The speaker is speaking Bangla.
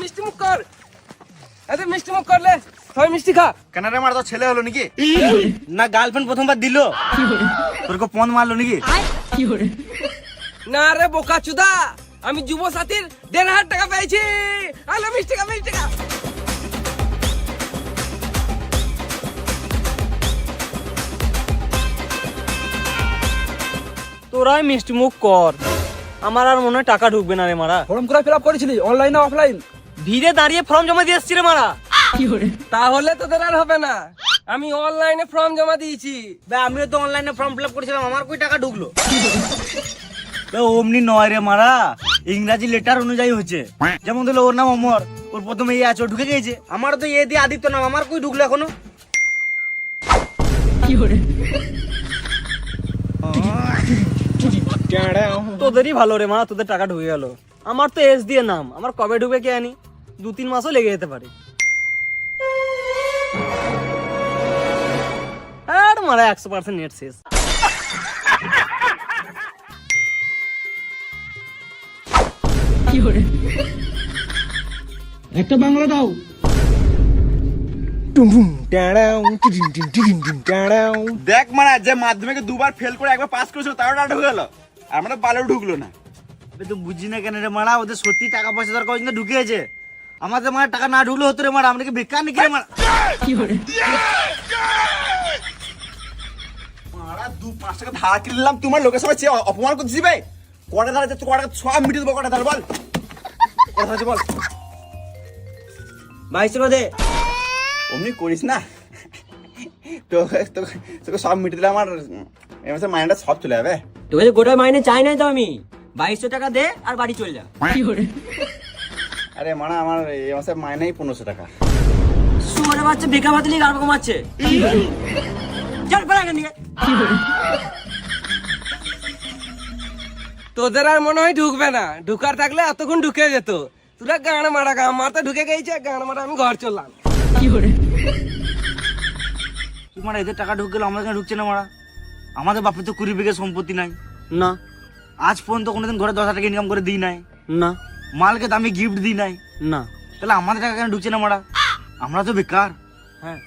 মিষ্টি মুখ কর, এতে মিষ্টি মুখ করলে সবাই মিষ্টি খা। কেন রে মারা, তো ছেলে হলো নাকি? না গার্লফ্রেন্ড প্রথমবার দিল, তোর কো পন মারলো নাকি? না রে বোকা চুদা, আমি যুব সাথীর 1,500 টাকা পেয়েছি। আলো মিষ্টি খা, মিষ্টি খা। তোরাই মিষ্টি মুখ কর, আমার আর মনে হয় টাকা ঢুকবে না রে মারা। ফর্ম করে ফিল আপ করেছিলি অনলাইন না অফলাইন? ভিড়ে দাঁড়িয়ে ফর্ম জমা দিয়ে এসছি রে মারা। তাহলে তোদের আর হবে না, আমি অনলাইনে ফর্ম জমা দিয়েছি। আমিও তো অনলাইনে ফর্ম ফিল আপ করেছিলাম, আমার কই টাকা ঢুকলো? অমনি নয় রে মারা, ইংরাজি লেটার অনুযায়ী হচ্ছে। যেমন ধরো ওর নাম অমর, ওর প্রথমে এ আছে, ও ঢুকে গেছে। আমার তো এ দিয়ে আদিত্য নাম, আমার কই ঢুকলো এখনো? তোদেরই ভালো রে মারা, তোদের টাকা ঢুকে গেল। আমার তো এস দিয়ে নাম, আমার কবে ঢুকে কে আনি, 2-3 মাসও লেগে যেতে পারে। আর মারা 100% নেট শেষ। একটা বাংলা দাও। দেখ মারা, যে মাধ্যমিকে 2বার ফেল করে 1বার পাস করেছিল তারও টাকা ঢুকে গেল, আমরা বালেও ঢুকলো না। তো বুঝি না কেন রে মারা, ওদের সত্যি টাকা পয়সা দরকার, ওই জন্য ঢুকেছে। আমাদের মানে টাকা না ঢুকলে হতো রে মারা, আমরা কি বেকার নাকি রে মারা? মারা 2-5 টাকা ধার কিনলাম, তোমার লোকের সবাই অপমান করছিস ভাই। কটা ধার আছে, কটা সব মিটিয়ে দেবো। কটা ধার বল, কটা ধার আছে বল। 22 দে। অমনি করিস না, তোকে সব মিটিয়ে দিলে আমার এই মাসে মাইন্ডটা সব চলে যাবে। তোকে গোটা মাইনে চাই নাই তো আমি, 2200 টাকা দে আর বাড়ি চলে যা। আরে মারা, আমার এই মাসে মাইনেই 1500 টাকা। সুরে বাচ্চা বেকা ভাতলি গান কমাচ্ছে। চল পড়া কেন দিকে। তোদের আর মনে হয় ঢুকবে না, ঢুকার থাকলে এতক্ষণ ঢুকে যেত। তোরা গান মারা, গান মারতে ঢুকে গেছে, গান মারা আমি ঘর চললাম। তুই মারা এদের টাকা ঢুকে গেল, আমাদের কেন ঢুকছে না মারা? আমাদের বাপের তো 20 বিঘে সম্পত্তি নাই না, আজ পর্যন্ত কোনোদিন ঘরে 10,000 টাকা ইনকাম করে দিই নাই না, মালকে দামি গিফট দিই নাই না, তাহলে আমাদের টাকা কেন ঢুকছে না মারা? আমরা তো বেকার। হ্যাঁ